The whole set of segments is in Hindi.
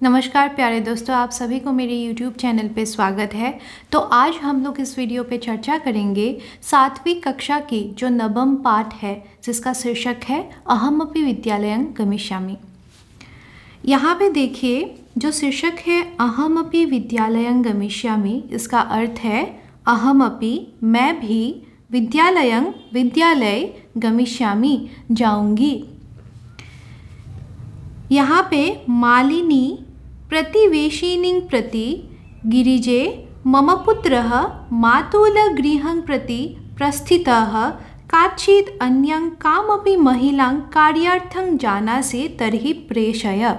नमस्कार प्यारे दोस्तों, आप सभी को मेरे YouTube चैनल पे स्वागत है। तो आज हम लोग इस वीडियो पे चर्चा करेंगे 7वीं कक्षा की जो नवम पाठ है, जिसका शीर्षक है अहमपि विद्यालयं गमिष्यामि। यहाँ पे देखिए, जो शीर्षक है अहमपि विद्यालयं गमिष्यामि, इसका अर्थ है अहमपि, मैं भी, विद्यालयं विद्यालय, गमिष्यामि जाऊंगी। यहाँ पे मालिनी प्रतिवेशिनीं प्रति गिरिजे मम पुत्रः मातुलगृहं प्रति प्रस्थितः काचित् अन्यं कामपि महिलां कार्यार्थं जानासि तर्हि प्रेषय।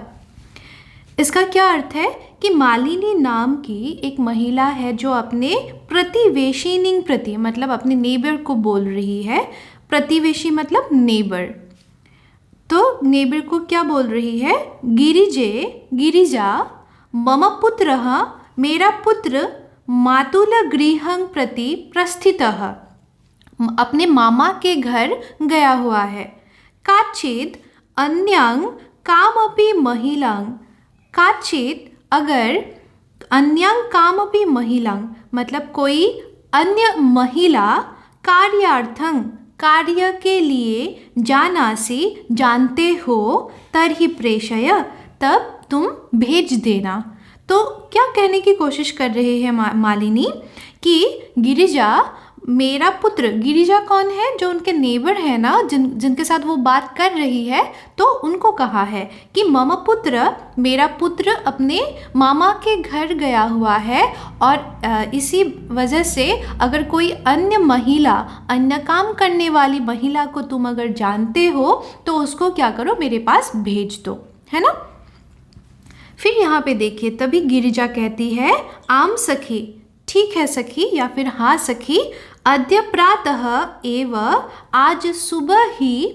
इसका क्या अर्थ है कि मालिनी नाम की एक महिला है जो अपने प्रतिवेशिनीं प्रति मतलब अपने नेबर को बोल रही है। प्रतिवेशी मतलब नेबर, तो नेबर को क्या बोल रही है? गिरिजा मम पुत्रः, मेरा पुत्र, मातुलगृहं प्रति प्रस्थितः, अपने मामा के घर गया हुआ है। काचित् अन्यं कामपि महिलां, काचित् अगर, अन्यं कामपि महिलां मतलब कोई अन्य महिला, कार्यार्थं कार्य के लिए, जानासि जानते हो, तर्हि प्रेषय तब तुम भेज देना। तो क्या कहने की कोशिश कर रही है मालिनी कि गिरिजा, मेरा पुत्र, गिरिजा कौन है? जो उनके नेबर है ना, जिनके साथ वो बात कर रही है, तो उनको कहा है कि मम पुत्र, मेरा पुत्र अपने मामा के घर गया हुआ है और इसी वजह से अगर कोई अन्य महिला, अन्य काम करने वाली महिला को तुम अगर जानते हो तो उसको क्या करो, मेरे पास भेज दो, है ना। फिर यहाँ पे देखिए, तभी गिरिजा कहती है आम सखी, ठीक है सखी, या फिर हाँ सखी, अद्य प्रातः एव, आज सुबह ही,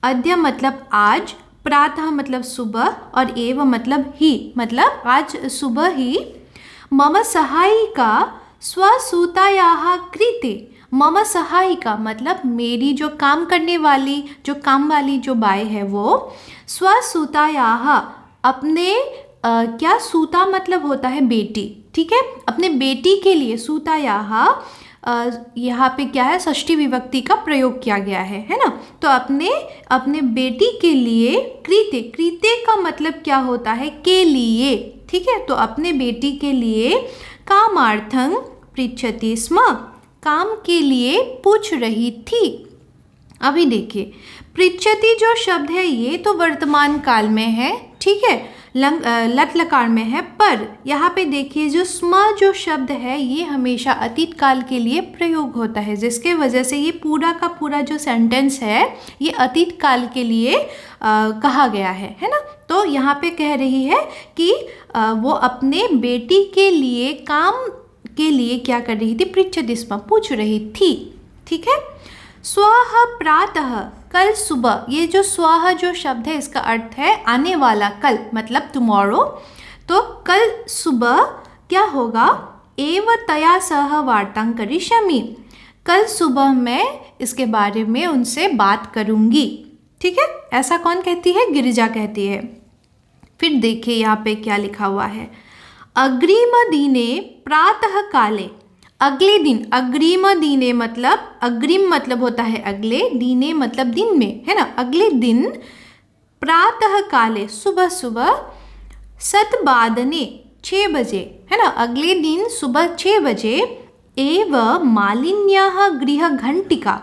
अद्य मतलब आज, प्रातः मतलब सुबह और एव मतलब ही, मतलब आज सुबह ही, मम सहायिका स्वसूतायाः कृते, मम सहायिका मतलब मेरी जो काम करने वाली, जो काम वाली जो बाई है वो, स्वसूतायाः अपने क्या, सूता मतलब होता है बेटी, ठीक है, अपने बेटी के लिए, सूतायाः यहाँ पे क्या है, षष्ठी विभक्ति का प्रयोग किया गया है ना। तो अपने बेटी के लिए, कृते, कृते का मतलब क्या होता है, के लिए, ठीक है। तो अपने बेटी के लिए कामार्थं पृच्छति स्म, काम के लिए पूछ रही थी। अभी देखिए, पृच्छति जो शब्द है ये तो वर्तमान काल में है, ठीक है, लट लकार में है, पर यहाँ पे देखिए जो स्म जो शब्द है ये हमेशा अतीत काल के लिए प्रयोग होता है, जिसके वजह से ये पूरा का पूरा जो सेंटेंस है ये अतीत काल के लिए कहा गया है ना। तो यहाँ पे कह रही है कि वो अपने बेटी के लिए, काम के लिए क्या कर रही थी, पृच्छति स्म, पूछ रही थी, ठीक है। स्वः प्रातः, कल सुबह, ये जो स्वः जो शब्द है इसका अर्थ है आने वाला, कल मतलब टुमारो। तो कल सुबह क्या होगा, एव तया सह वार्तां करिष्यामि, कल सुबह मैं इसके बारे में उनसे बात करूंगी, ठीक है। ऐसा कौन कहती है? गिरिजा कहती है। फिर देखिए यहाँ पे क्या लिखा हुआ है, अग्रिम दिने प्रातः काले, अगले दिन, अग्रिम दिने मतलब, अग्रिम मतलब होता है अगले, दिने मतलब दिन में, है ना, अगले दिन, प्रातः काले सुबह सुबह, सतवादने 6 बजे, है ना, अगले दिन सुबह 6 बजे, एव मालिन्याः गृह घंटिका,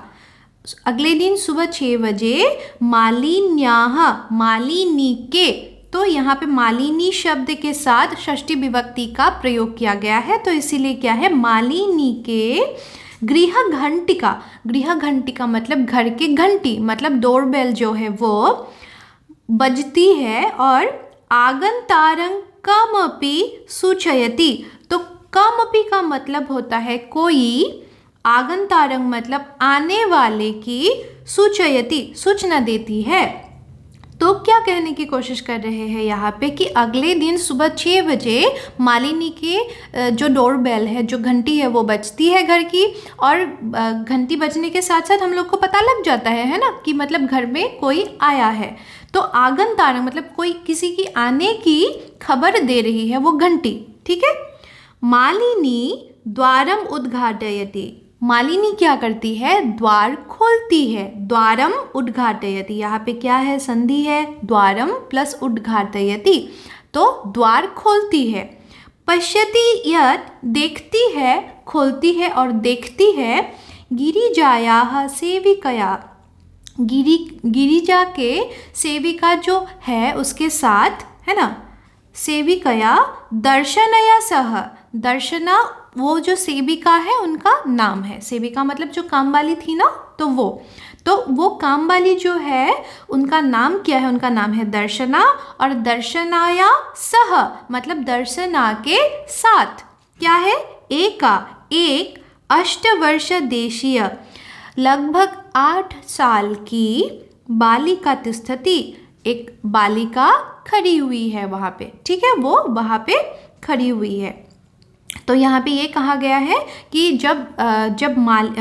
अगले दिन सुबह 6 बजे मालिन्याः, मालिनी के, तो यहाँ पे मालिनी शब्द के साथ षष्ठी विभक्ति का प्रयोग किया गया है, तो इसीलिए क्या है, मालिनी के गृह घंटिका, गृह घंटिका मतलब घर के घंटी, मतलब डोरबेल जो है वो बजती है, और आगंतारं कमपि सूचयति, तो कमपि का मतलब होता है कोई, आगंतारं मतलब आने वाले की, सूचयति सूचना देती है। तो क्या कहने की कोशिश कर रहे हैं यहाँ पे कि अगले दिन सुबह 6 बजे मालिनी के जो डोरबेल है, जो घंटी है वो बजती है घर की, और घंटी बजने के साथ साथ हम लोग को पता लग जाता है ना, कि मतलब घर में कोई आया है। तो आगंतारं मतलब कोई किसी की आने की खबर दे रही है, वो घंटी, ठीक है। मालिनी द्वारम उद्घाटयति, मालिनी क्या करती है, द्वार खोलती है। द्वारम उद्घाटयति, यहाँ पे क्या है, संधि है, द्वारम प्लस उद्घाटयति, तो द्वार खोलती है। पश्यति यत्, देखती है, खोलती है और देखती है, गिरिजायाः सेविकया, गिरिजा के सेविका जो है उसके साथ, है ना, सेविकया दर्शनया सह, दर्शना वो जो सेविका है उनका नाम है, सेविका मतलब जो काम वाली थी ना, तो वो काम वाली जो है उनका नाम क्या है, उनका नाम है दर्शना, और दर्शनाया सह मतलब दर्शना के साथ क्या है, एक 8 वर्ष देशीय लगभग 8 साल की बालिका तिष्ठति, एक बालिका खड़ी हुई है वहाँ पे, ठीक है, वो वहाँ पे खड़ी हुई है। तो यहाँ पे ये कहा गया है कि जब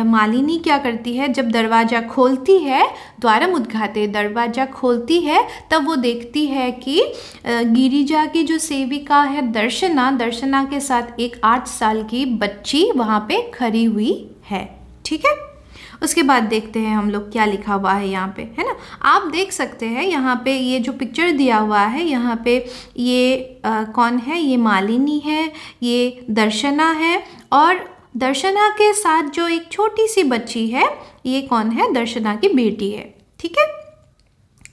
मालिनी क्या करती है, जब दरवाज़ा खोलती है, द्वारम उद्घाटे, दरवाज़ा खोलती है, तब वो देखती है कि गिरिजा की जो सेविका है दर्शना के साथ एक 8 साल की बच्ची वहाँ पे खड़ी हुई है, ठीक है। उसके बाद देखते हैं हम लोग क्या लिखा हुआ है यहाँ पे, है ना। आप देख सकते हैं यहाँ पे ये जो पिक्चर दिया हुआ है, यहाँ पे ये कौन है, ये मालिनी है, ये दर्शना है, और दर्शना के साथ जो एक छोटी सी बच्ची है, ये कौन है, दर्शना की बेटी है, ठीक है।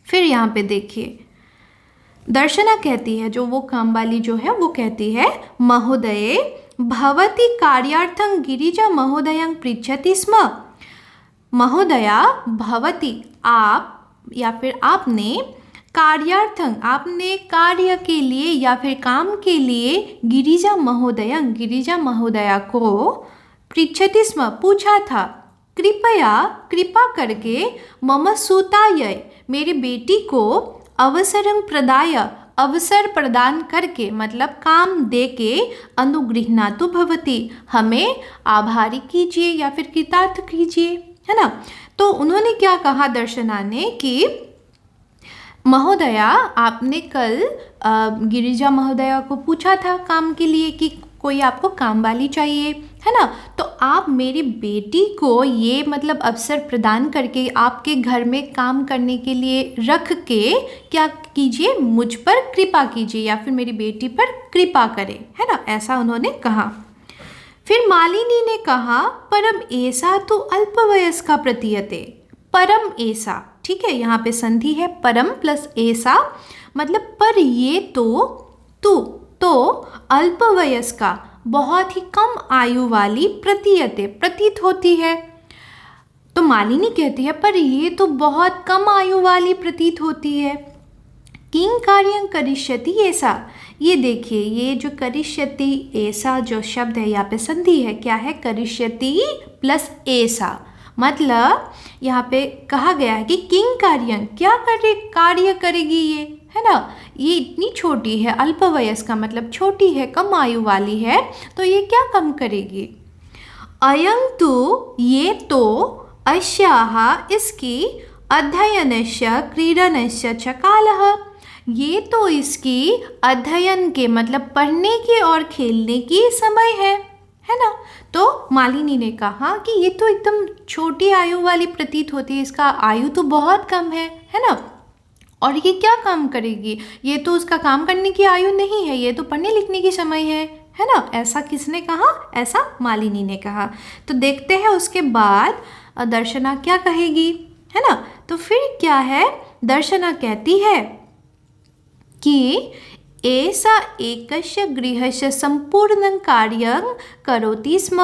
फिर यहाँ पे देखिए, दर्शना कहती है, जो वो काम वाली जो है वो कहती है, महोदये भवती कार्यार्थं गिरिजा महोदयं पृच्छति स्म, महोदया भवती आप या फिर आपने, कार्यार्थं आपने कार्य के लिए या फिर काम के लिए, गिरिजा महोदया को, पृच्छति स्म पूछा था, कृपा करके, मम सुतायै मेरी बेटी को, अवसरं प्रदाय अवसर प्रदान करके मतलब काम दे के, अनुगृह्णातु भवती हमें आभारी कीजिए या फिर कृतार्थ कीजिए, है ना। तो उन्होंने क्या कहा दर्शना ने कि महोदया आपने कल गिरिजा महोदया को पूछा था काम के लिए कि कोई आपको काम वाली चाहिए, है ना, तो आप मेरी बेटी को ये मतलब अवसर प्रदान करके आपके घर में काम करने के लिए रख के क्या कीजिए, मुझ पर कृपा कीजिए या फिर मेरी बेटी पर कृपा करें, है ना, ऐसा उन्होंने कहा। फिर मालिनी ने कहा, परम ऐसा तो अल्पवयस्का प्रतीयते, परम ऐसा, ठीक है, यहाँ पे संधि है, परम प्लस ऐसा मतलब पर ये तो अल्पवयस्का बहुत ही कम आयु वाली, प्रतीयते प्रतीत होती है। तो मालिनी कहती है पर ये तो बहुत कम आयु वाली प्रतीत होती है। किं कार्यं करिष्यति ऐसा, ये देखिए ये जो करिष्यति ऐसा जो शब्द है यहाँ पे संधि है, क्या है, करिष्यति प्लस ऐसा, मतलब यहाँ पे कहा गया है कि किं कार्यं क्या कार्य करेगी ये, है ना, ये इतनी छोटी है, अल्पवयस्क का मतलब छोटी है, कम आयु वाली है, तो ये क्या काम करेगी। अयं तु ये तो, अस्याः इसकी, अध्ययनस्य क्रीडनस्य च कालः ये तो इसकी अध्ययन के मतलब पढ़ने के और खेलने की समय है ना। तो मालिनी ने कहा कि ये तो एकदम छोटी आयु वाली प्रतीत होती है, इसका आयु तो बहुत कम है ना, और ये क्या काम करेगी, ये तो उसका काम करने की आयु नहीं है, ये तो पढ़ने लिखने की समय है ना। ऐसा किसने कहा, ऐसा मालिनी ने कहा। तो देखते हैं उसके बाद दर्शना क्या कहेगी, है ना। तो फिर क्या है, दर्शना कहती है कि ऐसा एकस्य गृहस्य संपूर्ण कार्यं करोति स्म,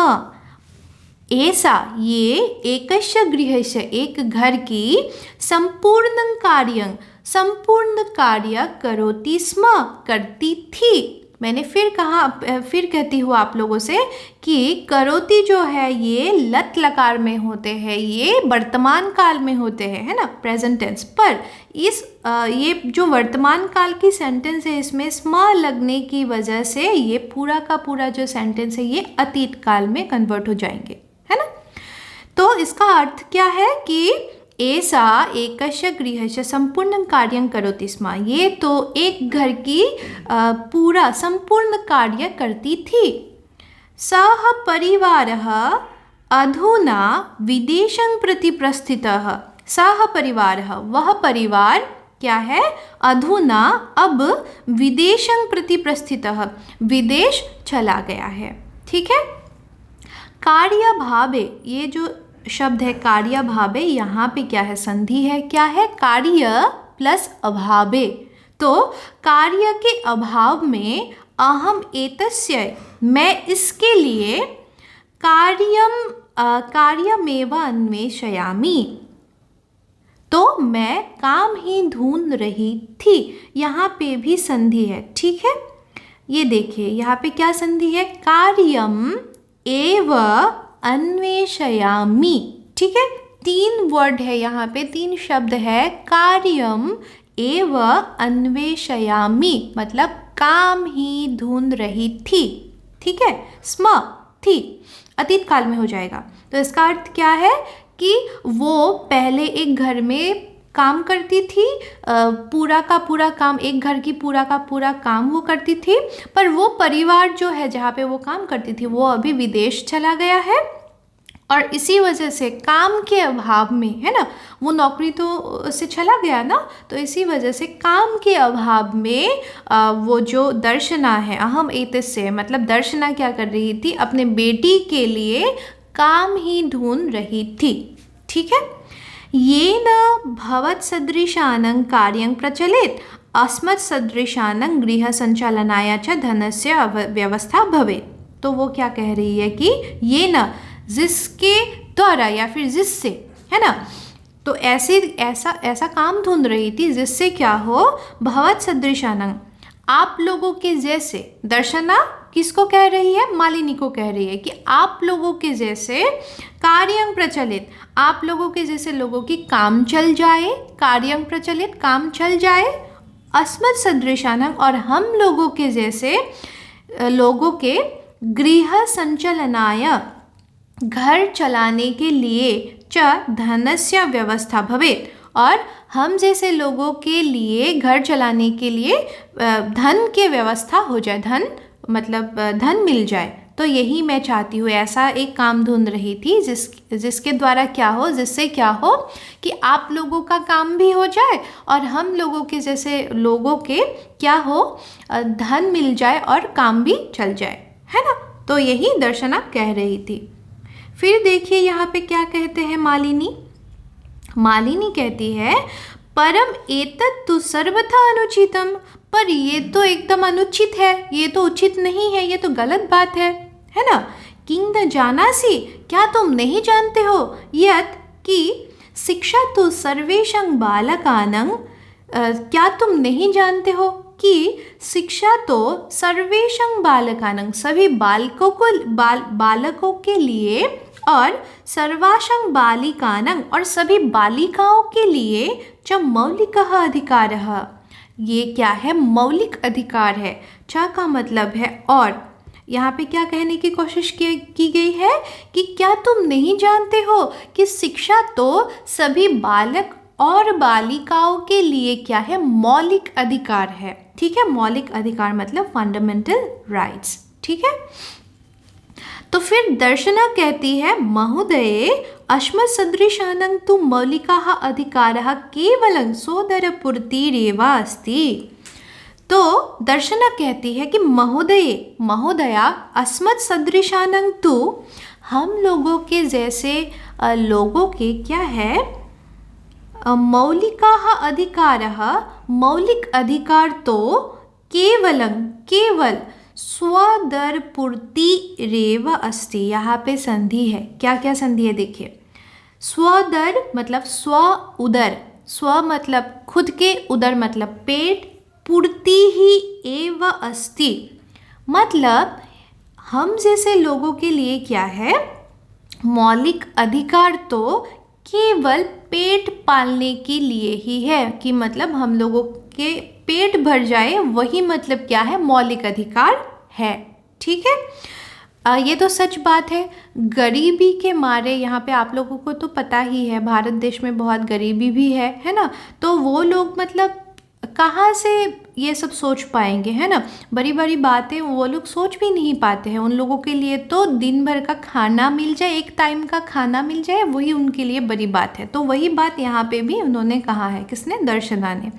ऐसा ये एकस्य गृहस्य एक घर की संपूर्ण कार्य करोति स्म करती थी। मैंने फिर कहती हूँ आप लोगों से कि करोती जो है ये लट लकार में होते हैं, ये वर्तमान काल में होते हैं, है ना, प्रेजेंट टेंस। पर ये जो वर्तमान काल की सेंटेंस है इसमें स्म लगने की वजह से ये पूरा का पूरा जो सेंटेंस है ये अतीत काल में कन्वर्ट हो जाएंगे, है ना। तो इसका अर्थ क्या है कि ऐसा एकस्य गृहस्य संपूर्ण कार्यं करोति स्म। ये तो एक घर की पूरा संपूर्ण कार्य करती थी। सः परिवारः अधुना विदेशं प्रति प्रस्थितः। सः परिवारः, वह परिवार क्या है, अधुना अब विदेशं प्रति प्रस्थितः, विदेश चला गया है। ठीक है। कार्यभावे, ये जो शब्द है कार्यभावे, यहाँ पे क्या है, संधि है, क्या है, कार्य प्लस अभावे। तो कार्य के अभाव में अहम एतस्य, मैं इसके लिए कार्यमेव अन्वेषयामि, तो मैं काम ही ढूंढ रही थी। यहाँ पे भी संधि है। ठीक है। ये देखिए यहाँ पे क्या संधि है, कार्यम एव अन्वेषयामि। ठीक है। 3 वर्ड है यहाँ पे, 3 शब्द है, कार्यम एव अन्वेषयामि, मतलब काम ही ढूंढ रही थी। ठीक है। स्म थी अतीत काल में हो जाएगा। तो इसका अर्थ क्या है कि वो पहले एक घर में काम करती थी, पूरा का पूरा काम, एक घर की पूरा का पूरा काम वो करती थी, पर वो परिवार जो है जहाँ पे वो काम करती थी वो अभी विदेश चला गया है, और इसी वजह से काम के अभाव में, है ना, वो नौकरी तो से चला गया ना, तो इसी वजह से काम के अभाव में वो जो दर्शना है, अहम एतस्य, मतलब दर्शना क्या कर रही थी, अपने बेटी के लिए काम ही ढूंढ रही थी। ठीक है। येन भवत्सदृशानां कार्यं प्रचलेत् अस्मत्सदृशानां गृहसञ्चालनाय च धनस्य व्यवस्था भवेत्। तो वो क्या कह रही है कि ये न, जिसके द्वारा या फिर जिससे, है ना, तो ऐसा काम ढूंढ रही थी जिससे क्या हो, भवत्सदृशानां, आप लोगों के जैसे, दर्शना किसको कह रही है, मालिनी को कह रही है कि आप लोगों के जैसे, कार्यं प्रचलित, आप लोगों के जैसे लोगों की काम चल जाए, कार्यं प्रचलित, काम चल जाए, अस्मत् सदृशानां, और हम लोगों के जैसे लोगों के गृह संचालनाय, घर चलाने के लिए, च धनस्य व्यवस्था भवेत्, और हम जैसे लोगों के लिए घर चलाने के लिए धन की व्यवस्था हो जाए, धन मतलब धन मिल जाए। तो यही मैं चाहती हूँ, ऐसा एक काम ढूंढ रही थी जिसके द्वारा क्या हो, जिससे क्या हो कि आप लोगों का काम भी हो जाए और हम लोगों के जैसे लोगों के क्या हो, धन मिल जाए और काम भी चल जाए, है ना। तो यही दर्शना कह रही थी। फिर देखिए यहाँ पे क्या कहते हैं मालिनी। मालिनी कहती है, परम एतत् तु सर्वथा अनुचितम, पर ये तो एकदम अनुचित है, ये तो उचित नहीं है, ये तो गलत बात है ना। किंग द जानासी, क्या तुम नहीं जानते हो, यत् कि शिक्षा तो सर्वेषां बालकानां, क्या तुम नहीं जानते हो कि शिक्षा तो सर्वेषां बालकानां, सभी बालकों के लिए, और सर्वासां बालिकानां, और सभी बालिकाओं के लिए, च मौलिकः अधिकारः, ये क्या है, मौलिक अधिकार है। च का मतलब है और, यहाँ पे क्या कहने की कोशिश की गई है कि क्या तुम नहीं जानते हो कि शिक्षा तो सभी बालक और बालिकाओं के लिए क्या है, मौलिक अधिकार है। ठीक है। मौलिक अधिकार मतलब फंडामेंटल राइट्स। ठीक है। तो फिर दर्शना कहती है, महोदये अस्मत्सदृशानां तु मौलिकाः अधिकाराः केवलं सोदरपूर्तिरेव अस्ति। तो दर्शना कहती है कि महोदया अस्मत्सदृशानां तु, हम लोगों के जैसे लोगों के क्या है, मौलिकाः अधिकारः, मौलिक अधिकार तो केवल स्वदरपूर्ति रेव अस्ति। यहाँ पे संधि है, क्या क्या संधि है देखिए। स्वदर मतलब स्व उदर, स्व मतलब खुद के, उदर मतलब पेट, पूर्ति ही एव अस्ति, मतलब हम जैसे लोगों के लिए क्या है, मौलिक अधिकार तो केवल पेट पालने के लिए ही है, कि मतलब हम लोगों के पेट भर जाए, वही मतलब क्या है, मौलिक अधिकार है। ठीक है। ये तो सच बात है। गरीबी के मारे यहाँ पे आप लोगों को तो पता ही है, भारत देश में बहुत गरीबी भी है ना। तो वो लोग मतलब कहाँ से ये सब सोच पाएंगे, है ना। बड़ी बड़ी बातें वो लोग सोच भी नहीं पाते हैं। उन लोगों के लिए तो दिन भर का खाना मिल जाए, एक टाइम का खाना मिल जाए, वही उनके लिए बड़ी बात है। तो वही बात यहाँ पे भी उन्होंने कहा है, किसने, दर्शना ने,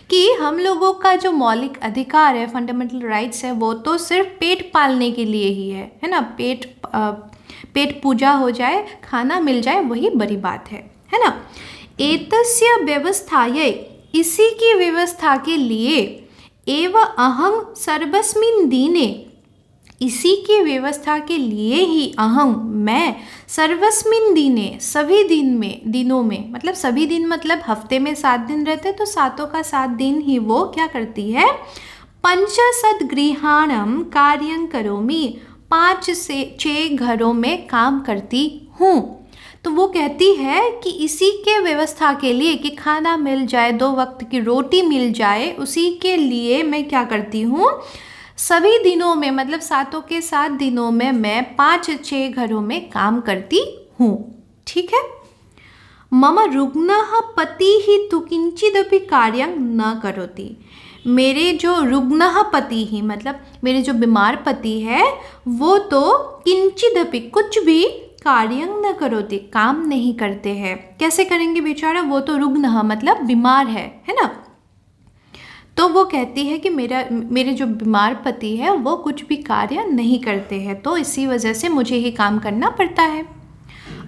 कि हम लोगों का जो मौलिक अधिकार है, फंडामेंटल राइट्स है, वो तो सिर्फ पेट पालने के लिए ही है ना। पेट पूजा हो जाए, खाना मिल जाए, वही बड़ी बात है ना। एतस्य व्यवस्थायै, इसी की व्यवस्था के लिए, एव अहं सर्वस्मिन् दीने, इसी की व्यवस्था के लिए ही, अहं मैं, सर्वस्मिन् दीने, सभी दिनों में, मतलब सभी दिन मतलब हफ्ते में 7 दिन रहते, तो सातों का 7 दिन ही वो क्या करती है, 5 गृहाणम कार्यं करोमि, 5 से 6 घरों में काम करती हूँ। तो वो कहती है कि इसी के व्यवस्था के लिए, कि खाना मिल जाए, 2 वक्त की रोटी मिल जाए, उसी के लिए मैं क्या करती हूँ, सभी दिनों में, मतलब सातों के 7 दिनों में मैं 5-6 घरों में काम करती हूँ। ठीक है। मम रुग्णः पतिः तु किंचिदपि कार्यं न करोति, मेरे जो रुग्णः पति ही, मतलब मेरे जो बीमार पति है, वो तो किंचिदपि, कुछ भी, कार्यं न करोति, काम नहीं करते हैं। कैसे करेंगे बेचारा, वो तो रुग्णः मतलब बीमार है ना। तो वो कहती है कि मेरे जो बीमार पति है वो कुछ भी कार्य नहीं करते हैं, तो इसी वजह से मुझे ही काम करना पड़ता है।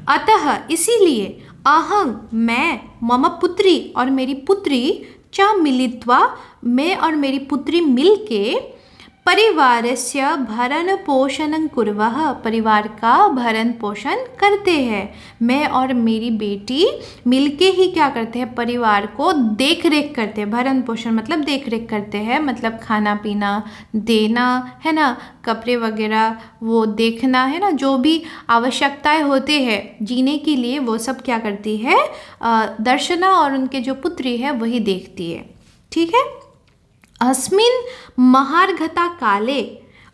अतः इसीलिए, अहं मैं, मम पुत्री और मेरी पुत्री, च मिलित्वा, मैं और मेरी पुत्री मिलके, परिवारस्य भरण पोषणं कुर्वः, परिवार का भरण पोषण करते हैं। मैं और मेरी बेटी मिलके ही क्या करते हैं, परिवार को देख रेख करते हैं। भरण पोषण मतलब देख रेख करते हैं, मतलब खाना पीना देना, है ना, कपड़े वगैरह वो देखना, है ना, जो भी आवश्यकताएं होते हैं जीने के लिए, वो सब क्या करती है, दर्शना और उनके जो पुत्री है वही देखती है। ठीक है। अस्मिन् महार्घता काले,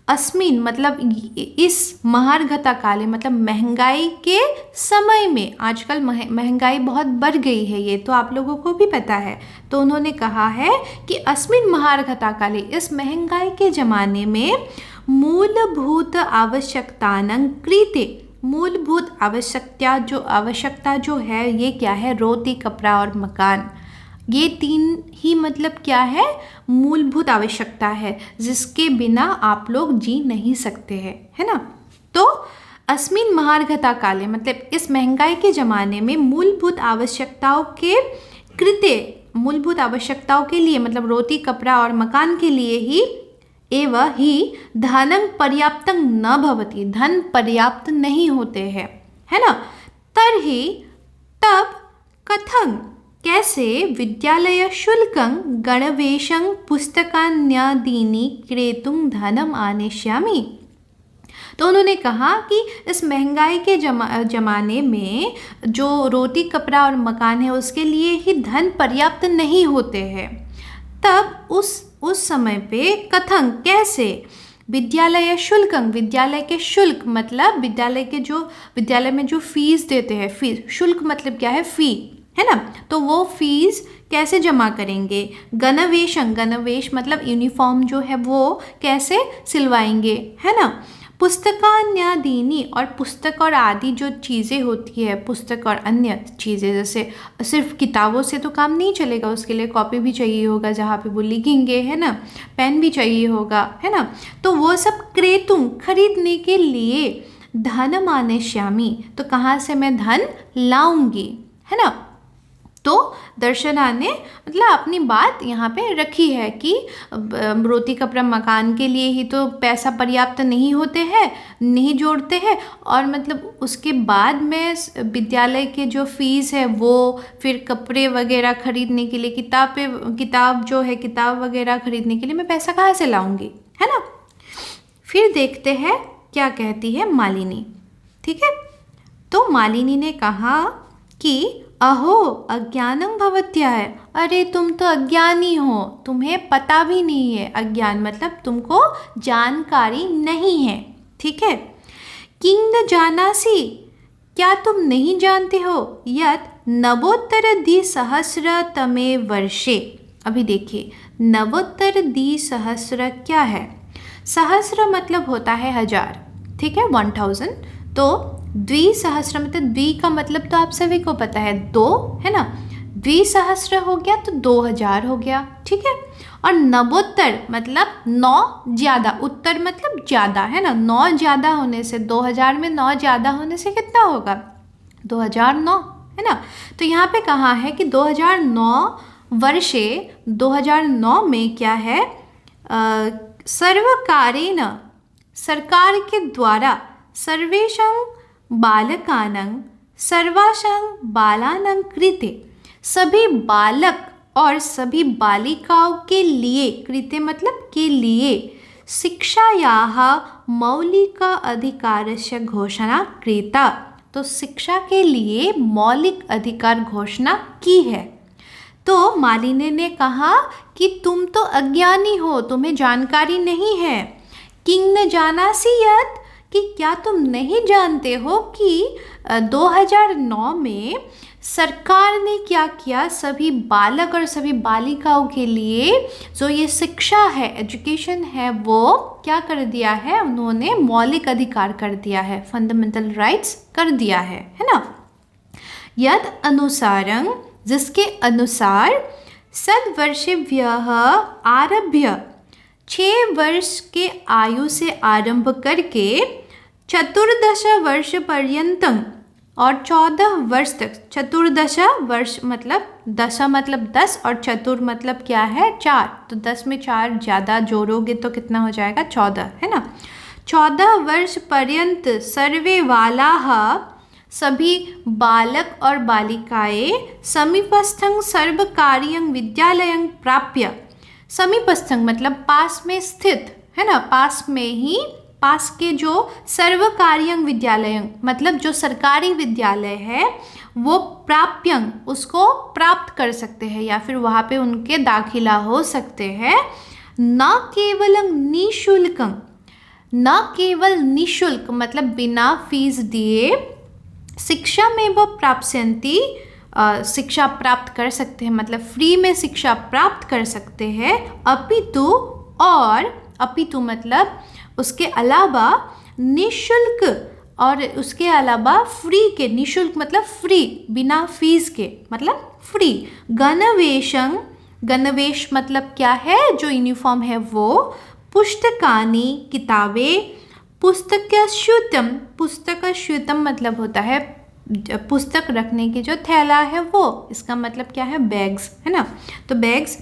अस्मिन मतलब इस, महार्घता काले मतलब महंगाई के समय में, आजकल महंगाई बहुत बढ़ गई है, ये तो आप लोगों को भी पता है। तो उन्होंने कहा है कि अस्मिन महार्घता काले, इस महंगाई के ज़माने में, मूलभूत आवश्यकतानां कृते, मूलभूत आवश्यकता जो है, ये क्या है, रोटी, कपड़ा और मकान, ये 3 ही मतलब क्या है, मूलभूत आवश्यकता है, जिसके बिना आप लोग जी नहीं सकते हैं, है ना। तो अस्मिन महार्घता काले मतलब इस महंगाई के ज़माने में मूलभूत आवश्यकताओं के कृते, मूलभूत आवश्यकताओं के लिए, मतलब रोटी, कपड़ा और मकान के लिए ही, एवं ही धनं पर्याप्तं न भवति, धन पर्याप्त नहीं होते हैं, है ना। तर्हि, तब, कथं, कैसे, विद्यालय शुल्कं गणवेशं पुस्तकान्यादीनि क्रेतुं धनम आनेष्यामि। तो उन्होंने कहा कि इस महंगाई के ज़माने में जो रोटी, कपड़ा और मकान है, उसके लिए ही धन पर्याप्त नहीं होते हैं। तब उस समय पे, कथं कैसे, विद्यालय शुल्कं, विद्यालय के शुल्क मतलब विद्यालय में जो फीस देते हैं, फीस, शुल्क मतलब क्या है, फ़ी, है ना। तो वो फीस कैसे जमा करेंगे, गणवेश मतलब यूनिफॉर्म जो है वो कैसे सिलवाएंगे, है ना। पुस्तकान्यादीनि, और पुस्तक और आदि जो चीज़ें होती है, पुस्तक और अन्य चीज़ें, जैसे सिर्फ किताबों से तो काम नहीं चलेगा, उसके लिए कॉपी भी चाहिए होगा जहाँ पे वो लिखेंगे, है ना, पेन भी चाहिए होगा, है ना। तो वो सब क्रेतुं खरीदने के लिए, धनम आनेष्यामि, तो कहाँ से मैं धन लाऊंगी, है ना। तो दर्शना ने मतलब अपनी बात यहाँ पे रखी है कि रोटी, कपड़ा, मकान के लिए ही तो पैसा पर्याप्त नहीं होते हैं, नहीं जोड़ते हैं, और मतलब उसके बाद में विद्यालय के जो फीस है वो, फिर कपड़े वगैरह खरीदने के लिए, किताब वगैरह खरीदने के लिए मैं पैसा कहाँ से लाऊंगी, है ना। फिर देखते हैं क्या कहती है मालिनी। ठीक है। तो मालिनी ने कहा कि अहो अज्ञानम भवत्याः, अरे तुम तो अज्ञानी हो, तुम्हें पता भी नहीं है। अज्ञान मतलब तुमको जानकारी नहीं है। ठीक है। किं न जानासि, क्या तुम नहीं जानते हो, यत् नवोत्तर द्विसहस्रतमे वर्षे। अभी देखिए नवोत्तर द्विसहस्र क्या है, सहस्र मतलब होता है हजार, ठीक है 1000, तो द्विसहस्र मतलब द्वि का मतलब तो आप सभी को पता है दो, है ना, द्विसहस्र हो गया तो 2000 हो गया, ठीक है। और नवोत्तर मतलब 9 ज़्यादा, उत्तर मतलब ज़्यादा, है ना, 9 ज़्यादा होने से 2000 में 9 ज़्यादा होने से कितना होगा 2009, है ना। तो यहाँ पे कहा है कि 2009 वर्षे, 2009 में क्या है, सर्वकारेण, सरकार के द्वारा, सर्वेषां बालकानां, सर्वासां बालानां कृते, सभी बालक और सभी बालिकाओं के लिए, कृते मतलब के लिए, शिक्षायाः मौलिक अधिकारस्य घोषणा कृता। तो शिक्षा के लिए मौलिक अधिकार घोषणा की है। तो मालिनी ने कहा कि तुम तो अज्ञानी हो, तुम्हें जानकारी नहीं है। किं न जानासि यत्, कि क्या तुम नहीं जानते हो कि 2009 में सरकार ने क्या किया, सभी बालक और सभी बालिकाओं के लिए जो ये शिक्षा है, एजुकेशन है, वो क्या कर दिया है, उन्होंने मौलिक अधिकार कर दिया है, फंडामेंटल राइट्स कर दिया है ना। यद अनुसारं, जिसके अनुसार, सद्वर्षेभ्यः आरभ्य, 6 वर्ष के आयु से आरंभ करके 14 वर्ष पर्यंतम, और 14 वर्ष तक, 14 वर्ष मतलब 10 मतलब 10 और चतुर मतलब क्या है 4, तो 10 में 4 ज़्यादा जोड़ोगे तो कितना हो जाएगा 14, है ना। 14 वर्ष पर्यंत सर्वे वालाः, सभी बालक और बालिकाएं, समीपस्थं सर्वकारीयं विद्यालयं प्राप्य, समीपस्थं मतलब पास में स्थित, है ना, पास में ही, पास के जो सर्वकारीयं विद्यालयं मतलब जो सरकारी विद्यालय है वो प्राप्यं, उसको प्राप्त कर सकते हैं या फिर वहाँ पे उनके दाखिला हो सकते हैं। न केवलं निःशुल्कं, न केवल निःशुल्क मतलब बिना फीस दिए, शिक्षा में वो प्राप्स्यन्ति, शिक्षा प्राप्त कर सकते हैं मतलब फ्री में शिक्षा प्राप्त कर सकते हैं। अपितु, और अपितु मतलब उसके अलावा, निःशुल्क, और उसके अलावा फ्री के, निःशुल्क मतलब फ्री, बिना फीस के मतलब फ्री। गणवेशं, गणवेश मतलब क्या है, जो यूनिफॉर्म है वो। पुस्तकानि, किताबें। पुस्तकस्यूतं, पुस्तकस्यूतं मतलब होता है पुस्तक रखने की जो थैला है वो, इसका मतलब क्या है बैग्स, है ना, तो बैग्स।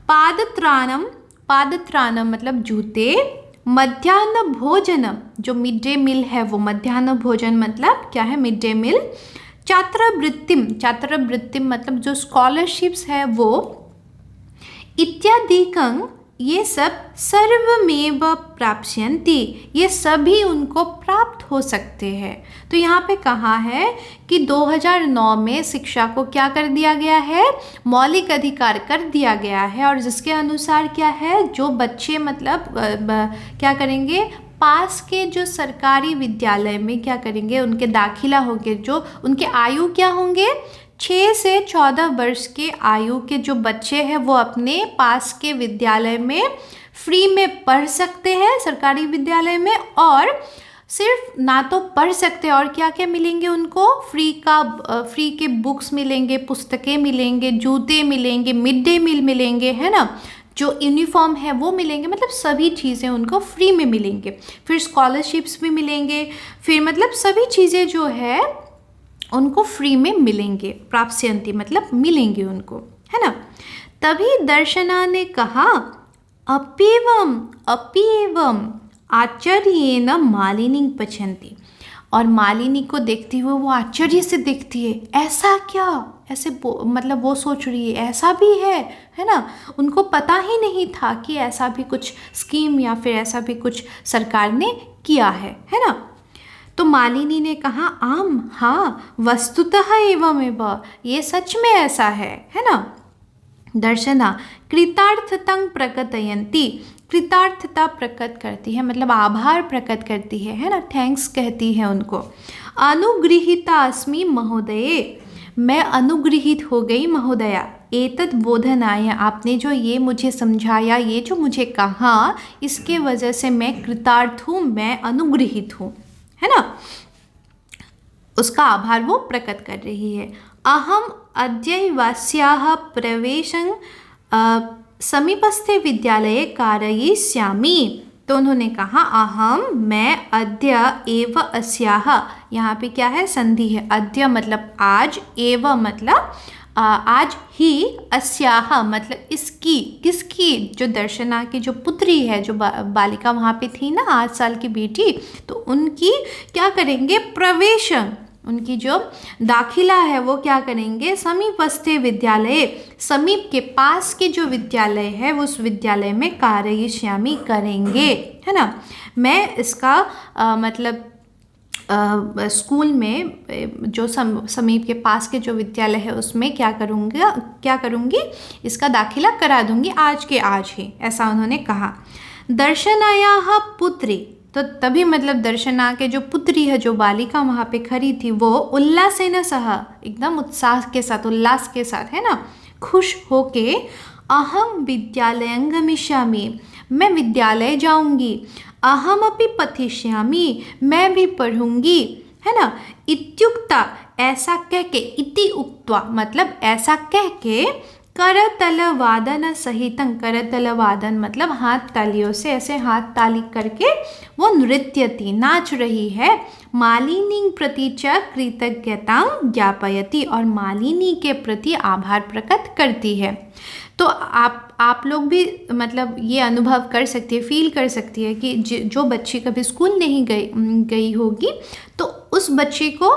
पादत्राणम, पादत्राणम मतलब जूते। मध्याह्न भोजनम, जो मिड डे मील है वो, मध्याह्न भोजन मतलब क्या है मिड डे मील। छात्रवृत्तिम, छात्रवृत्तिम मतलब जो स्कॉलरशिप्स है वो। इत्यादिकं, ये सब सर्वमेव प्राप्स्यन्ति, ये सभी उनको प्राप्त हो सकते हैं। तो यहाँ पे कहा है कि 2009 में शिक्षा को क्या कर दिया गया है, मौलिक अधिकार कर दिया गया है, और जिसके अनुसार क्या है, जो बच्चे मतलब क्या करेंगे, पास के जो सरकारी विद्यालय में क्या करेंगे, उनके दाखिला होंगे, जो उनके आयु क्या होंगे, 6 से 14 वर्ष के आयु के जो बच्चे हैं वो अपने पास के विद्यालय में फ्री में पढ़ सकते हैं, सरकारी विद्यालय में। और सिर्फ ना तो पढ़ सकते हैं, और क्या क्या मिलेंगे उनको, फ्री का, फ्री के बुक्स मिलेंगे, पुस्तकें मिलेंगे, जूते मिलेंगे, मिड डे मील मिलेंगे, है ना, जो यूनिफॉर्म है वो मिलेंगे, मतलब सभी चीज़ें उनको फ्री में मिलेंगे। फिर स्कॉलरशिप्स भी मिलेंगे, फिर मतलब सभी चीज़ें जो है उनको फ्री में मिलेंगे। प्राप्स्यन्ति मतलब मिलेंगे उनको, है ना। तभी दर्शना ने कहा, अप्येवम, अप्येवम आश्चर्येन मालिनी पश्यन्ति, और मालिनी को देखती हुए वो आश्चर्य से देखती है, ऐसा क्या, ऐसे मतलब वो सोच रही है ऐसा भी है ना। उनको पता ही नहीं था कि ऐसा भी कुछ स्कीम या फिर ऐसा भी कुछ सरकार ने किया है ना। तो मालिनी ने कहा, आम, हाँ, वस्तुतः एवमेव, ये सच में ऐसा है ना। दर्शना कृतार्थतं प्रकटयन्ति, कृतार्थता प्रकट करती है, मतलब आभार प्रकट करती है ना, थैंक्स कहती है उनको। अनुगृहीता अस्मि महोदये, मैं अनुगृहित हो गई महोदया। एतत् बोधनाय, आपने जो ये मुझे समझाया, ये जो मुझे कहा, इसके वजह से मैं कृतार्थ हूँ, मैं अनुगृहित हूँ, है ना। उसका आभार वो प्रकट कर रही है। अहम अद्यैवास्याः प्रवेशं समीपस्थे विद्यालये कारयिष्यामि। तो उन्होंने कहा अहम, मैं, अद्य एव अस्याः, यहाँ पे क्या है, संधि है। अद्य मतलब आज, एव मतलब आज ही, अस्याः मतलब इसकी, किसकी, जो दर्शना की जो पुत्री है, जो बालिका वहाँ पे थी ना, 8 साल की बेटी, तो उनकी क्या करेंगे, प्रवेश, उनकी जो दाखिला है वो क्या करेंगे, समीपस्थे विद्यालय, समीप के पास के जो विद्यालय है उस विद्यालय में कारयिष्यामि करेंगे, है ना। मैं इसका मतलब स्कूल में जो समीप के पास के जो विद्यालय है उसमें क्या करूँगी, इसका दाखिला करा दूँगी आज के आज ही, ऐसा उन्होंने कहा। दर्शनायाः पुत्री, तो तभी मतलब दर्शना के जो पुत्री है, जो बालिका वहाँ पे खड़ी थी, वो उल्लासेन सह, एकदम उत्साह के साथ, उल्लास के साथ, है ना, खुश होके, अहम विद्यालयं गमिष्यामि, मैं विद्यालय जाऊंगी, अहमपि पठिष्यामि, मैं भी पढ़ूंगी, है ना। इत्युक्ता, ऐसा कह के, इति उक्त्वा मतलब ऐसा कह के, करतल वादन सहितं, करतल वादन मतलब हाथ तालियों से, ऐसे हाथ ताली करके वो नृत्यति, नाच रही है। मालिनी प्रति च कृतज्ञतां ज्ञापयति, और मालिनी के प्रति आभार प्रकट करती है। तो आप लोग भी मतलब ये अनुभव कर सकती है, फील कर सकती है कि जो बच्ची कभी स्कूल नहीं गई होगी, तो उस बच्चे को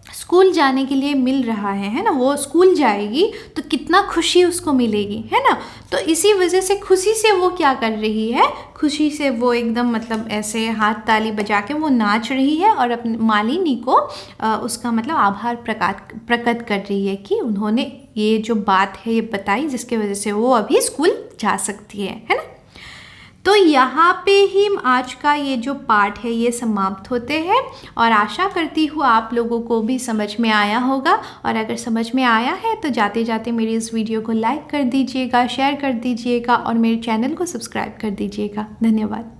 स्कूल जाने के लिए मिल रहा है ना, वो स्कूल जाएगी तो कितना खुशी उसको मिलेगी, है ना। तो इसी वजह से खुशी से वो क्या कर रही है, खुशी से वो एकदम मतलब ऐसे हाथ ताली बजा के वो नाच रही है और अपनी मालिनी को उसका मतलब आभार प्रकट कर रही है कि उन्होंने ये जो बात है ये बताई, जिसके वजह से वो अभी स्कूल जा सकती है ना। तो यहाँ पे ही आज का ये जो पाठ है ये समाप्त होते हैं, और आशा करती हूँ आप लोगों को भी समझ में आया होगा। और अगर समझ में आया है तो जाते जाते मेरी इस वीडियो को लाइक कर दीजिएगा, शेयर कर दीजिएगा और मेरे चैनल को सब्सक्राइब कर दीजिएगा। धन्यवाद।